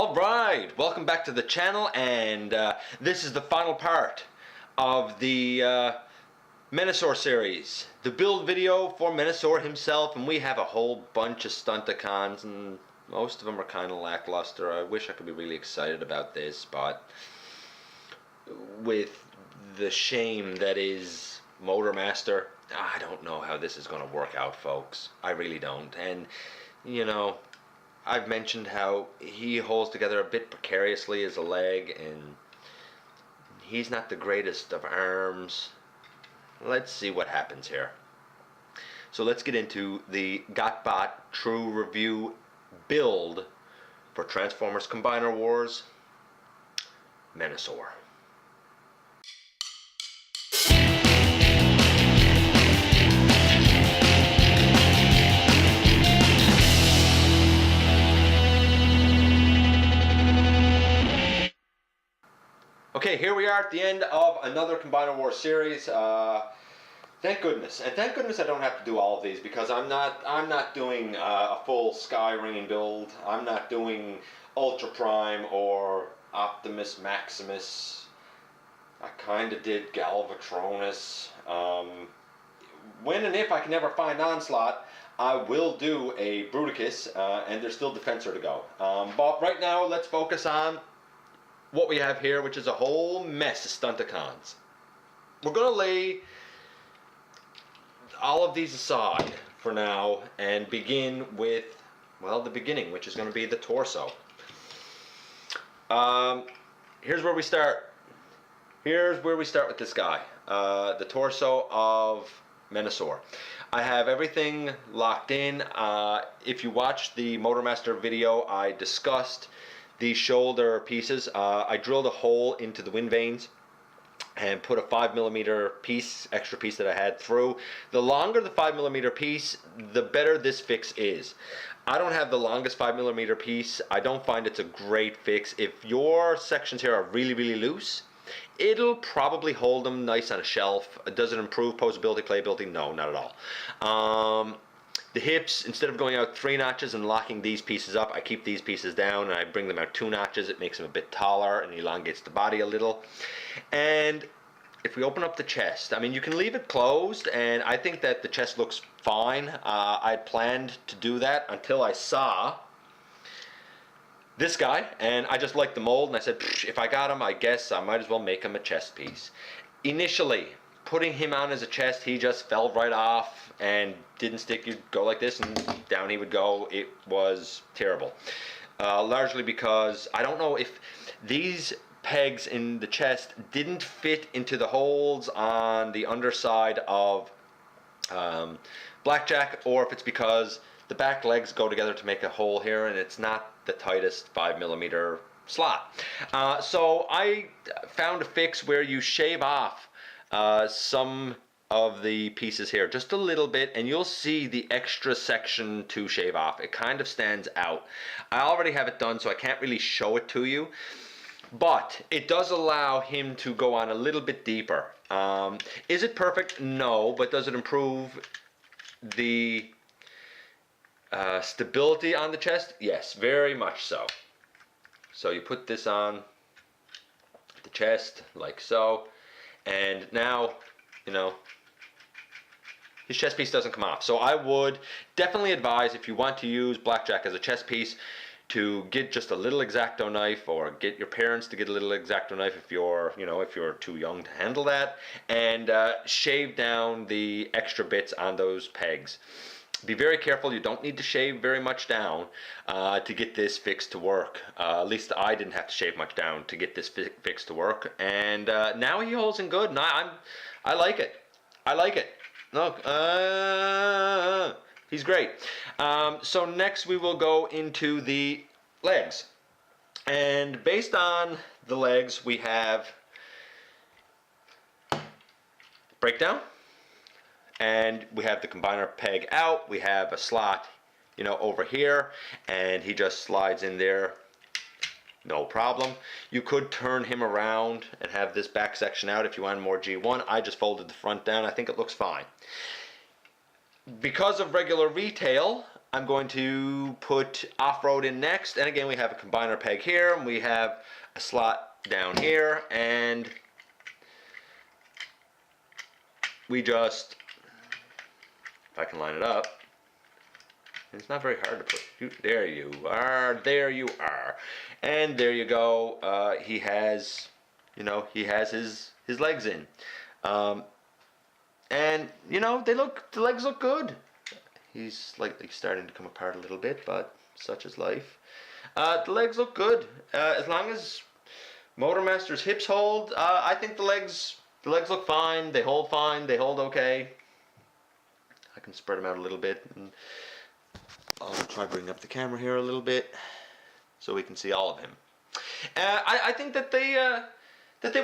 Alright, welcome back to the channel, and this is the final part of the Menasor series. The build video for Menasor himself, and we have a whole bunch of stunticons, and most of them are kind of lackluster. I wish I could be really excited about this, but with the shame that is Motor Master, I don't know how this is going to work out, folks. I really don't. And, you know, I've mentioned how he holds together a bit precariously as a leg, and he's not the greatest of arms. Let's see what happens here. So let's get into the GotBot True Review build for Transformers Combiner Wars Menasor. Okay, here we are at the end of another Combiner Wars series. Thank goodness, and thank goodness I don't have to do all of these, because I'm not doing a full Skyrain build. I'm not doing Ultra Prime or Optimus Maximus. I kind of did Galvatronus. When and if I can ever find Onslaught, I will do a Bruticus, and there's still Defensor to go. But right now, let's focus on what we have here, which is a whole mess of stunticons. We're going to lay all of these aside for now and begin with, well, the beginning, which is going to be the torso. Here's where we start. Here's where we start with this guy, the torso of Menasor. I have everything locked in. If you watched the Motor Master video, I discussed these shoulder pieces. I drilled a hole into the wind vanes and put a 5mm piece, extra piece that I had through. The longer the 5mm piece, the better this fix is. I don't have the longest 5mm piece. I don't find it's a great fix. If your sections here are really, really loose, it'll probably hold them nice on a shelf. Does it improve posability, playability? No, not at all. The hips, instead of going out 3 notches and locking these pieces up, I keep these pieces down and I bring them out 2 notches. It makes them a bit taller and elongates the body a little. And if we open up the chest, I mean, you can leave it closed, and I think that the chest looks fine. I planned to do that until I saw this guy, and I just liked the mold, and I said, if I got him, I guess I might as well make him a chest piece. Initially, putting him on as a chest, he just fell right off and didn't stick. You'd go like this and down he would go. It was terrible. Largely because I don't know if these pegs in the chest didn't fit into the holes on the underside of Blackjack, or if it's because the back legs go together to make a hole here and it's not the tightest 5mm slot. So I found a fix where you shave off some of the pieces here, just a little bit, and you'll see the extra section to shave off. It kind of stands out. I already have it done, so I can't really show it to you, but it does allow him to go on a little bit deeper. Is it perfect? No, but does it improve the stability on the chest? Yes, very much so. So you put this on the chest like so, and now, you know, his chest piece doesn't come off. So I would definitely advise, if you want to use Blackjack as a chest piece, to get just a little X-Acto knife, or get your parents to get a little X-Acto knife if you're, you know, if you're too young to handle that, and shave down the extra bits on those pegs. Be very careful. You don't need to shave very much down to get this fix to work. At least I didn't have to shave much down to get this fix to work. And now he holds in good, and I like it. I like it. Look, he's great. So next we will go into the legs. And based on the legs, we have breakdown. And we have the combiner peg out. We have a slot, you know, over here, and he just slides in there, no problem. You could turn him around and have this back section out if you wanted more G1. I just folded the front down. I think it looks fine. Because of regular retail, I'm going to put Offroad in next, and again we have a combiner peg here, and we have a slot down here, and we just, if I can line it up, it's not very hard to put. There you are. There you are. And there you go. He has, he has his legs in, and the legs look good. He's slightly starting to come apart a little bit, but such is life. The legs look good. As long as Motormaster's hips hold, I think the legs look fine. They hold fine. They hold okay. I can spread them out a little bit, and I'll try bringing up the camera here a little bit so we can see all of him. I think that they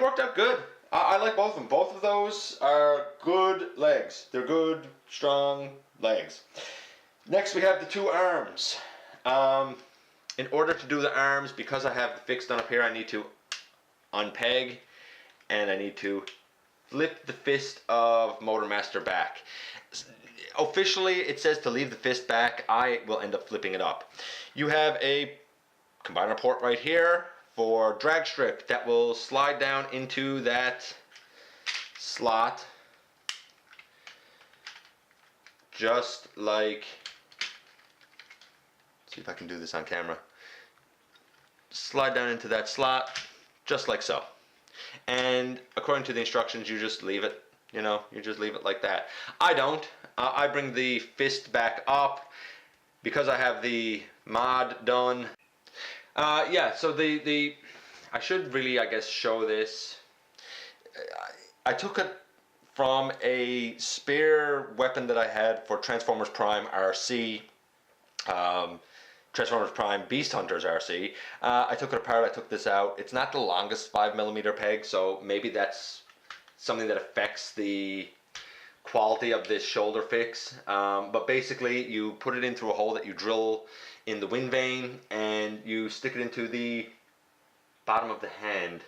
worked out good. I like both of them. Both of those are good legs. They're good, strong legs. Next we have the two arms. In order to do the arms, because I have the fixed on up here, I need to unpeg and I need to flip the fist of Motormaster back. Officially it says to leave the fist back. I will end up flipping it up. You have a combiner port right here for drag strip that will slide down into that slot, just like, see if I can do this on camera, slide down into that slot just like so, and according to the instructions you just leave it, you just leave it like that. I don't. I bring the fist back up because I have the mod done. Yeah, so I should really, I guess, show this. I took it from a spare weapon that I had for Transformers Prime RC, Transformers Prime Beast Hunters RC. I took it apart, I took this out. It's not the longest 5mm peg, so maybe that's something that affects the quality of this shoulder fix. But basically you put it in through a hole that you drill in the wind vane, and you stick it into the bottom of the hand.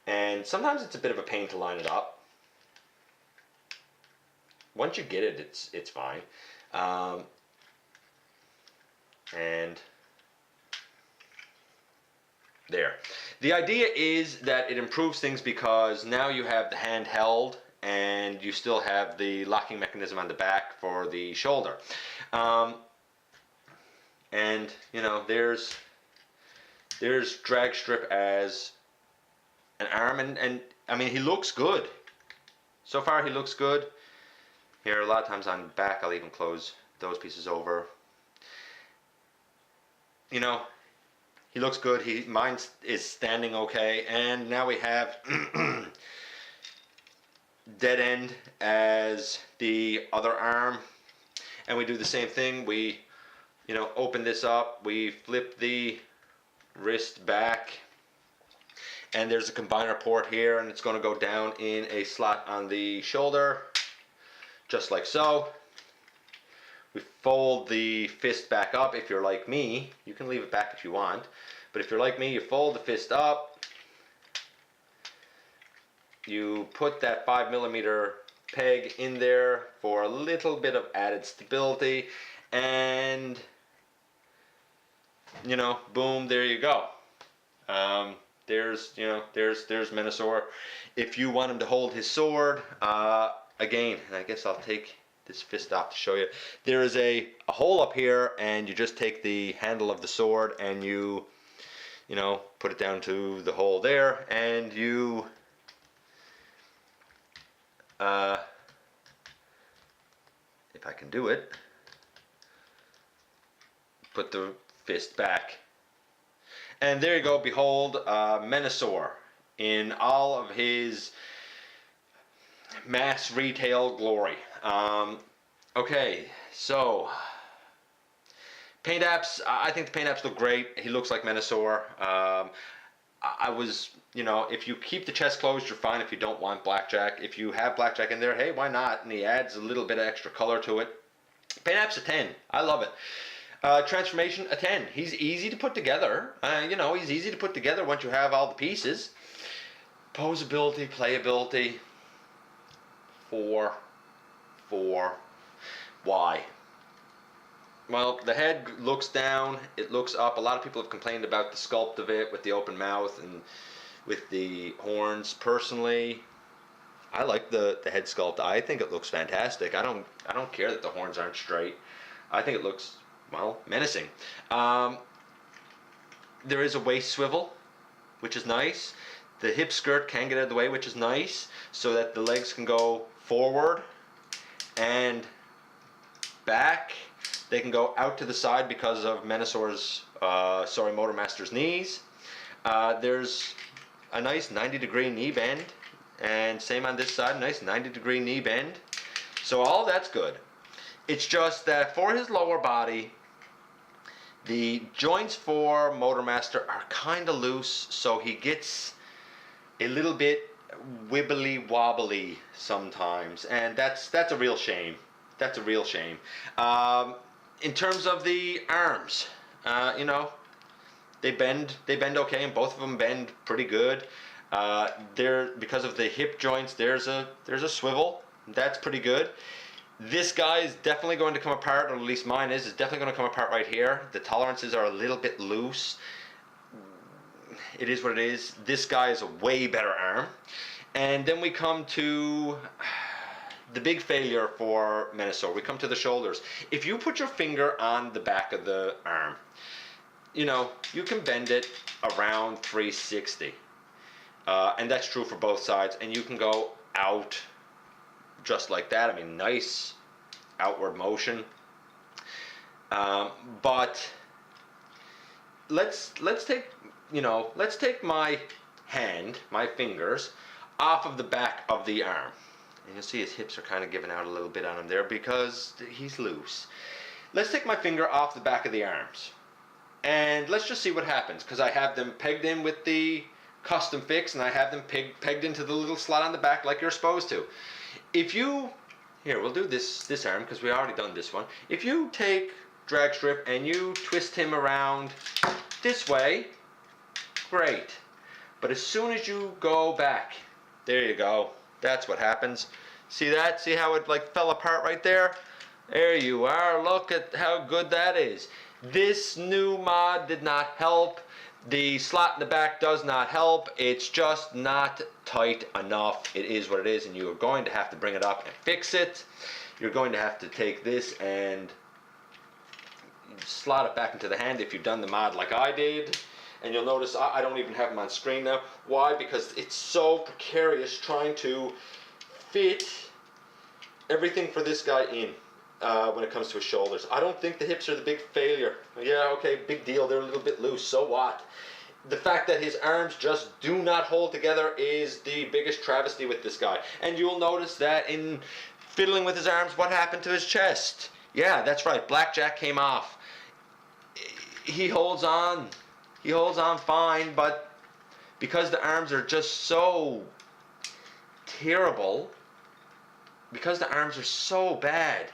And sometimes it's a bit of a pain to line it up. Once you get it, it's fine. And there. The idea is that it improves things because now you have the hand held and you still have the locking mechanism on the back for the shoulder. And there's drag strip as an arm, and I mean, he looks good. So far he looks good. Here, a lot of times on the back I'll even close those pieces over. He looks good. Mine is standing okay, and now we have dead end as the other arm, and we do the same thing. We open this up, we flip the wrist back, and there's a combiner port here, and it's going to go down in a slot on the shoulder, just like so. We fold the fist back up. If you're like me, you can leave it back if you want, but if you're like me, you fold the fist up, you put that 5mm peg in there for a little bit of added stability, and boom, there you go. There's Menasor. If you want him to hold his sword, again, and I guess I'll take this fist off to show you. There is a hole up here, and you just take the handle of the sword and you put it down to the hole there, and you if I can do it, put the fist back, and there you go. Behold, Menasor in all of his mass retail glory. Okay, so paint apps. I think the paint apps look great. He looks like Menasor. I was, if you keep the chest closed, you're fine. If you don't want blackjack, if you have blackjack in there, hey, why not? And he adds a little bit of extra color to it. Paint apps a 10. I love it. Transformation a 10. He's easy to put together. He's easy to put together once you have all the pieces. Posability, playability. 4. Why? well, the head looks down, it looks up. A lot of people have complained about the sculpt of it with the open mouth and with the horns. Personally, I like the head sculpt. I think it looks fantastic. I don't care that the horns aren't straight. I think it looks, well, menacing. There is a waist swivel, which is nice. The hip skirt can get out of the way, which is nice, so that the legs can go forward and back. They can go out to the side because of Menasor's, Motormaster's knees. There's a nice 90-degree knee bend, and same on this side, nice 90-degree knee bend. So all that's good. It's just that for his lower body, the joints for Motormaster are kind of loose, so he gets a little bit wibbly wobbly sometimes, and that's a real shame. That's a real shame. In terms of the arms, you know, they bend okay, and both of them bend pretty good. Because of the hip joints, there's a swivel. That's pretty good. This guy is definitely going to come apart, or at least mine is definitely going to come apart right here. The tolerances are a little bit loose. It is what it is. This guy is a way better arm. And then we come to the big failure for Menasor. We come to the shoulders. If you put your finger on the back of the arm, you know, you can bend it around 360. And that's true for both sides. And you can go out just like that. I mean, nice outward motion. But let's take my hand, my fingers, off of the back of the arm. And you'll see his hips are kind of giving out a little bit on him there because he's loose. Let's take my finger off the back of the arms. And let's just see what happens, because I have them pegged in with the custom fix, and I have them pegged into the little slot on the back like you're supposed to. If you, here, we'll do this arm because we already done this one. If you take drag strip and you twist him around this way, great. But as soon as you go back, there you go. That's what happens. See that? See how it like fell apart right there? There you are. Look at how good that is. This new mod did not help. The slot in the back does not help. It's just not tight enough. It is what it is, and you are going to have to bring it up and fix it. You're going to have to take this and slot it back into the hand if you've done the mod like I did. And you'll notice I don't even have them on screen now. Why? Because it's so precarious trying to fit everything for this guy in when it comes to his shoulders. I don't think the hips are the big failure. Yeah, okay, big deal. They're a little bit loose. So what? The fact that his arms just do not hold together is the biggest travesty with this guy. And you'll notice that in fiddling with his arms, what happened to his chest? Yeah, that's right. Blackjack came off. He holds on. He holds on fine, but because the arms are just so terrible, because the arms are so bad,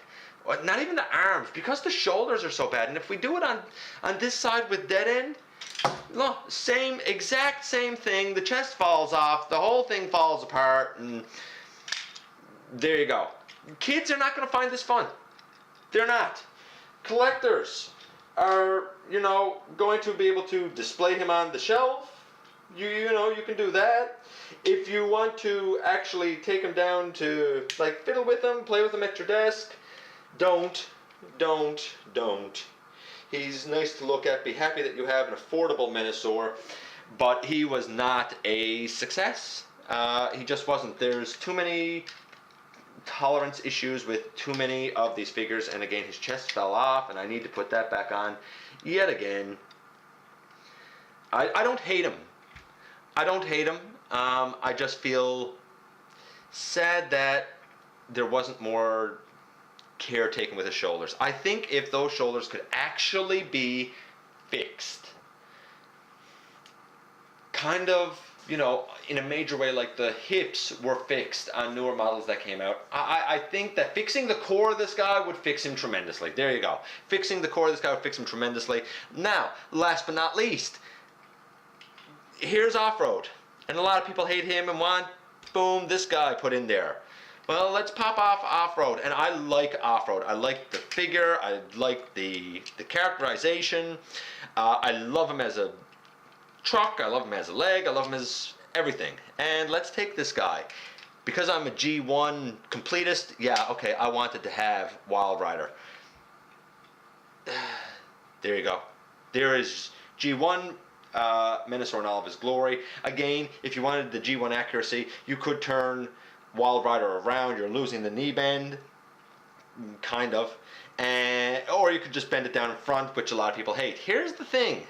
not even the arms, because the shoulders are so bad, and if we do it on this side with dead end, look, exact same thing, the chest falls off, the whole thing falls apart, and there you go. Kids are not going to find this fun. They're not. Collectors are, you know, going to be able to display him on the shelf. You know, you can do that. If you want to actually take him down to, like, fiddle with him, play with him at your desk, don't. He's nice to look at. Be happy that you have an affordable Menasor, but he was not a success. He just wasn't. There's too many tolerance issues with too many of these figures, and again, his chest fell off, and I need to put that back on yet again. I don't hate him. I don't hate him. I just feel sad that there wasn't more care taken with his shoulders. I think if those shoulders could actually be fixed, kind of, you know, in a major way, like the hips were fixed on newer models that came out, I think that fixing the core of this guy would fix him tremendously. There you go. Fixing the core of this guy would fix him tremendously. Now, last but not least, here's Offroad. And a lot of people hate him and want, boom, this guy put in there. Well, let's pop off Offroad, and I like Offroad. I like the figure, I like the characterization, I love him as a truck, I love him as a leg, I love him as everything. And let's take this guy. Because I'm a G1 completist, yeah, okay, I wanted to have Wild Rider. There you go. There is G1 Menasor in all of his glory. Again, if you wanted the G1 accuracy, you could turn Wild Rider around. You're losing the knee bend, kind of, or you could just bend it down in front, which a lot of people hate. Here's the thing,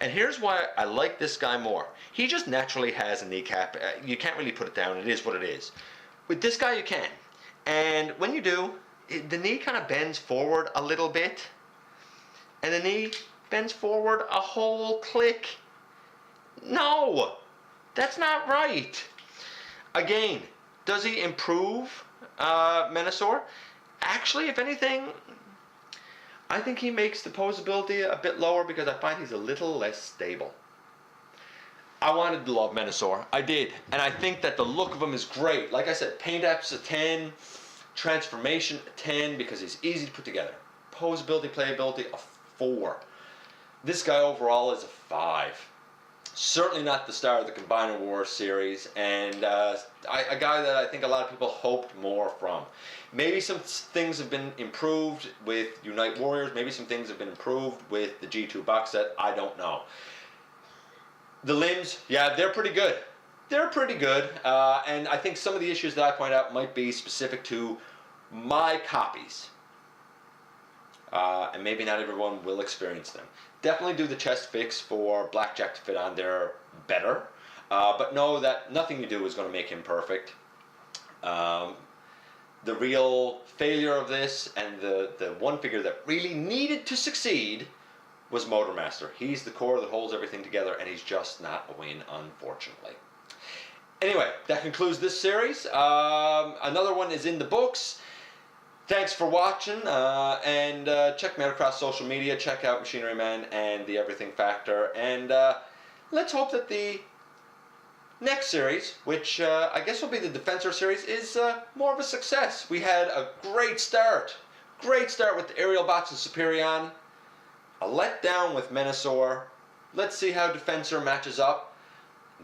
and here's why I like this guy more. He just naturally has a kneecap. You can't really put it down. It is what it is. With this guy, you can, and when you do, the knee kind of bends forward a little bit, and the knee bends forward a whole click. No, that's not right. Again, does he improve Menasor? Actually, if anything, I think he makes the posability a bit lower because I find he's a little less stable. I wanted to love Menasor. I did. And I think that the look of him is great. Like I said, paint app's a 10, transformation a 10 because he's easy to put together. Posability, playability, a 4. This guy overall is a 5. Certainly not the star of the Combiner Wars series, and a guy that I think a lot of people hoped more from. Maybe some things have been improved with Unite Warriors, maybe some things have been improved with the G2 box set, I don't know. The limbs, yeah, they're pretty good. They're pretty good, and I think some of the issues that I point out might be specific to my copies. And maybe not everyone will experience them. Definitely do the chest fix for Blackjack to fit on there better, but know that nothing you do is going to make him perfect. The real failure of this, and the one figure that really needed to succeed, was Motormaster. He's the core that holds everything together, and he's just not a win, unfortunately. Anyway, that concludes this series. Another one is in the books. Thanks for watching, and check me out across social media. Check out Machinery Man and the Everything Factor, and let's hope that the next series, which I guess will be the Defensor series, is more of a success. We had a great start with the aerial bots and Superion, a letdown with Menasor. Let's see how Defensor matches up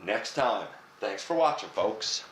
next time. Thanks for watching, folks.